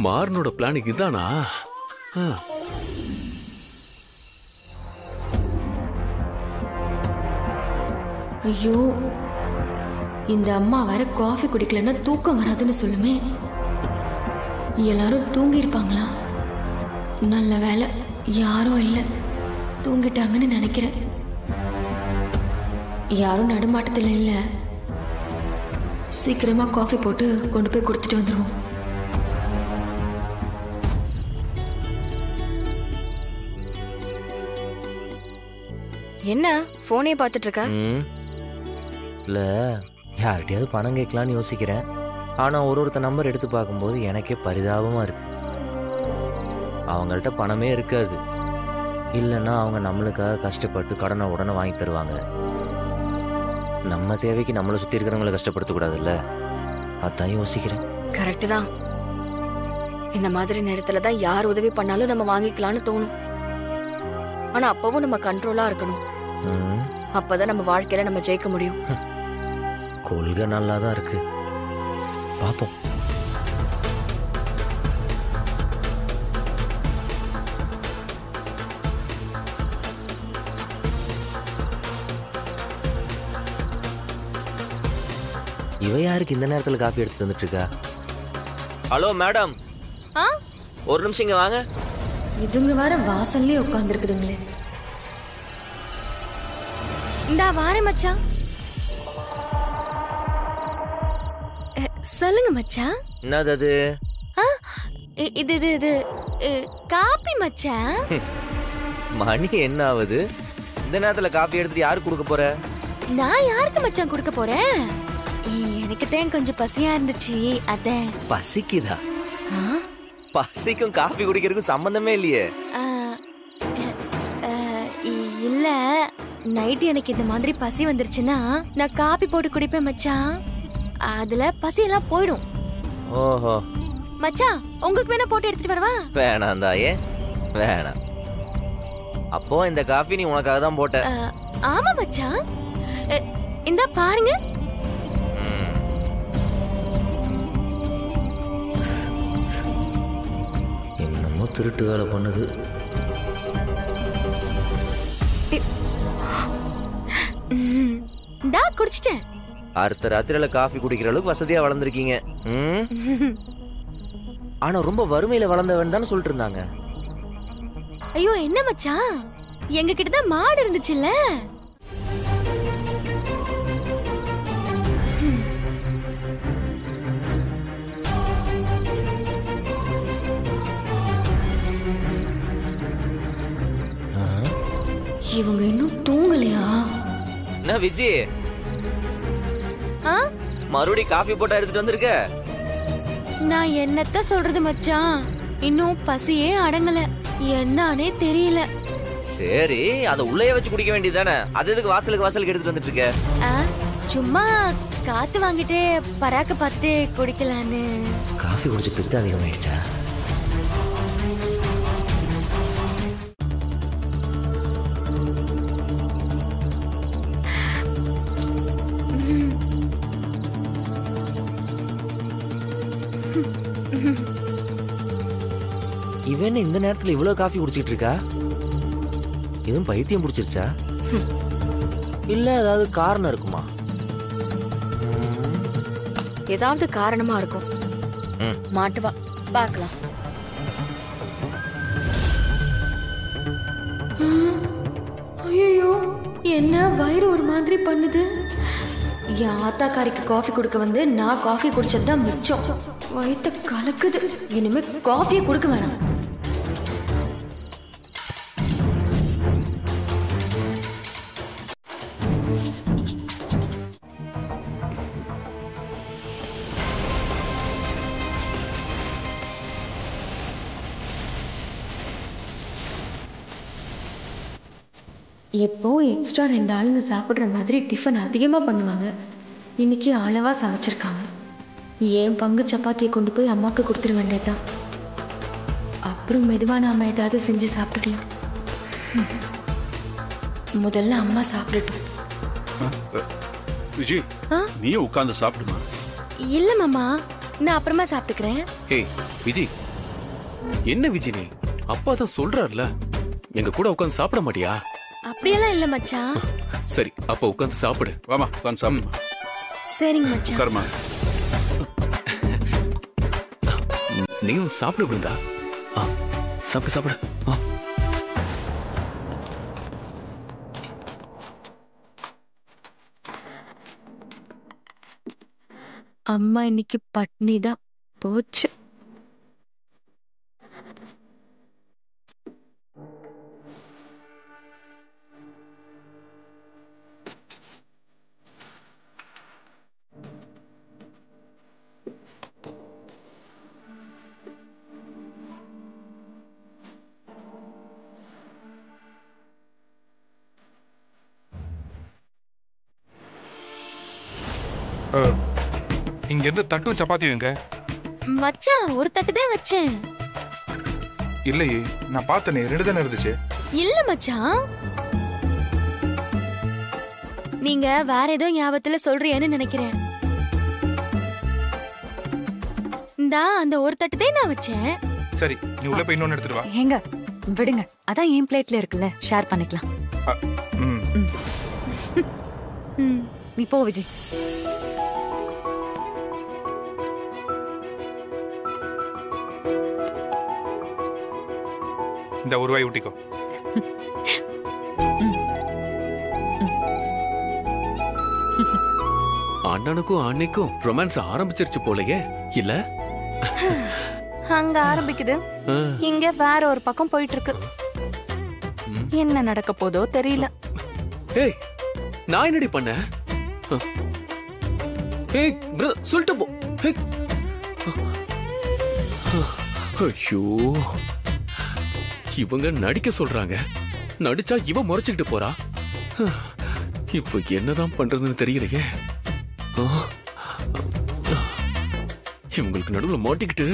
மாறனோட planning இதானா? ஐயோ, இந்த அம்மா வேற காஃபி குடிக்கலன்னா தூக்கம் வராதுன்னு சொல்லுமே. எல்லாரும் தூங்கி இருப்பாங்களா? நல்ல வேலை யாரும் இல்லை, தூங்கிட்டாங்கன்னு நினைக்கிறேன். யாரும் நடுமாட்டத்தில் இல்லை. சீக்கிரமா காஃபி போட்டு கொண்டு போய் கொடுத்துட்டு வந்துருவோம். என்ன போனே பார்த்துட்டு இருக்க? இல்ல, யார்கிட்டயாவது பணம் கேட்கலான்னு யோசிக்கிறேன். ஆனா ஒருத்த நம்பர் எடுத்து பார்க்கும்போது எனக்கே பரிதாபமா இருக்கு. அவங்கள்ட்ட பணமே இருக்காது. இல்லைன்னா அவங்க நம்மளுக்காக கஷ்டப்பட்டு கடனை உடனே வாங்கி தருவாங்க. நம்ம தேவைக்கு நம்மளை சுத்தி இருக்கிறவங்களை கஷ்டப்படுத்தக்கூடாதுல்ல, அதான் யோசிக்கிறேன். கரெக்டு தான். இந்த மாதிரி நேரத்துல தான் யார் உதவி பண்ணாலும் நம்ம வாங்கிக்கலாம்னு தோணும். ஆனா அப்பவும் நம்ம கண்ட்ரோலா இருக்கணும். அப்பதான் நம்ம வாழ்க்கையில நம்ம ஜெயிக்க முடியும். கொள்கை நல்லாதான் இருக்கு, பாப்போம். இவ யாருக்கு இந்த நேரத்துல காஃபி எடுத்து வந்துட்டு இருக்கா? ஹலோ மேடம், ஒரு நிமிஷம் இங்க வாங்க. இதுங்க வேற வாசல்லே உட்கார்ந்து இருக்குதுங்களே. இந்தா வாரேன் மச்சான். சொல்லுங்க மச்சான். என்னது அது? இது இது இது காபி மச்சான். மணி என்ன ஆகுது? இந்த நேரத்துல காபி எடுத்துட்டு யாருக்கு கொடுக்க போற? நான் யாருக்கு மச்சான் கொடுக்க போறேன்? எனக்கு தான் கொஞ்சம் பசியா இருந்துச்சு, அதான். பசிக்குதா? பசிக்கும் காபி குடிக்கிறதுக்கும் சம்பந்தமே இல்லையே. இல்ல, நைட் எனக்கு இந்த மாதிரி பசி வந்துருச்சுன்னா நான் காபி போட்டு குடிப்பேன் மச்சான். அதுல பசி எல்லாம் போயிடும். ஓஹோ மச்சான், உங்களுக்கு வேணா போட்டு எடுத்துட்டு வரவா? வேணாம் தாயே, வேணாம். அப்போ இந்த காபி நீ உனக்காக தான் போட்ட? ஆமா மச்சான், இந்தா பாருங்க. என்னமோ திருட்டு வேலை பண்ணுது. டா குடிச்சிட்டேன். அடுத்த ராத்திரில காஃபி குடிக்கிற அளவுக்கு வசதியா வளர்ந்துருக்கீங்க. ஆனா ரொம்ப வறுமையில வளர்ந்தவன் தானே சொல்லிட்டு இருந்தாங்க. ஐயோ என்ன மச்சான், எங்க கிட்ட தான் மாடு இருந்துச்சுல்ல. இவங்க இன்னும் தூங்கலையா? என்ன விஜி, மறுபடி காஃபி போட்டா எடுத்துட்டு வந்திருக்க? நான் என்னத்த சொல்றது மச்சான், இன்னும் பசியே அடங்கல, என்னன்னே தெரியல. சரி, அத உள்ளே வச்சு குடிக்க வேண்டியதானே, அது எதுக்கு வாசலுக்கு எடுத்துட்டு வந்துட்டு இருக்க? சும்மா காத்து வாங்கிட்டு பராக்க பார்த்து குடிக்கலான்னு. காஃபி குடிச்சு பித்து அதிகமாயிடுச்சா? இவன் இந்த நேரத்துல இவ்வளவு காஃபி குடிச்சிட்டு இருக்கா? எதுவும் பைத்தியம் பிடிச்சிருச்சா? இல்ல ஏதாவது காரணம் இருக்குமா? ஏதாவது காரணமா இருக்கும். மாட்டுவா, பார்க்கலாம். ஐயோ, என்ன வயிறு ஒரு மாதிரி பண்ணுது. என் ஆத்தாக்காரிக்கு காஃபி கொடுக்க வந்து நான் காஃபி குடிச்சதுதான் மிச்சம். வயிற்ற கலக்குது. இனிமே காஃபியை கொடுக்க வேணாம். எப்போ எக்ஸ்ட்ரா 2 ஆளுங்க சாப்பிட்ற மாதிரி டிஃபன் அதிகமாக பண்ணுவாங்க. இன்னைக்கு அளவாக சமைச்சிருக்காங்க. என் பங்கு சப்பாத்தியை கொண்டு போய் அம்மாவுக்கு கொடுத்துட வேண்டியதுதான். அப்புறம் மெதுவாக நாம ஏதாவது செஞ்சு சாப்பிட்டுக்கலாம். முதல்ல அம்மா சாப்பிடட்டும். விஜய், நீ உட்கார்ந்து சாப்பிடுமா? இல்ல மாமா, நான் அப்புறமா சாப்பிட்டுக்கிறேன். ஏய் விஜி, என்ன விஜி நீ? அப்பா தான் சொல்றாருல, எங்க கூட உட்கார்ந்து சாப்பிட மாட்டியா? அப்படியெல்லாம் இல்ல மச்சான். சரி, அப்ப உட்கார்ந்து சாப்பிடு. வாமா உட்கார்ந்து சாப்பிடு. சரிங்க மச்சான். உட்காருமா. நீயும் சாப்பிடு பிருந்தா. சாப்பிடு சாப்பிடு. அம்மா இன்னைக்கு பட்னி தான் போச்சு. இங்க இருந்து தட்டும் சப்பாத்தியும் எங்க? மச்சான் ஒரு தட்டு தான் வச்சேன். இல்லையே, நான் பார்த்தனே 2 தானே இருந்துச்சு. இல்ல மச்சான், நீங்க வேற ஏதோ ஞாபகத்துல சொல்றீன்னு நினைக்கிறேன். இந்தா அந்த ஒரு தட்டு தான் நான் வச்சேன். சரி, நீ உள்ள போய் இன்னொன்னு எடுத்துட்டு வா. ஏங்க விடுங்க, அதான் என் பிளேட்ல இருக்குல்ல, ஷேர் பண்ணிக்கலாம். நீ போ விஜய். இந்த ஒரு வாய் ஊட்டிக்கோ. அண்ணனுக்கும் அன்னைக்கும் ரொமான்ஸ் ஆரம்பிச்சிருச்சு போலயே இல்ல? அங்க ஆரம்பிக்குது, இங்க வேற ஒரு பக்கம் போயிட்டு இருக்கு. என்ன நடக்க போதோ தெரியல. ஏய், நான் என்னடி பண்ண? ஏய் சொல்லிட்டு போ. ஐயோ, இவங்க நடிக்க சொல்றாங்க, நடிச்சா இவன் முறைச்சுக்கிட்டு போறா. இப்ப என்னதான் பண்றதுன்னு தெரியலையே. இவங்களுக்கு நடுவுல மாட்டிக்கிட்டு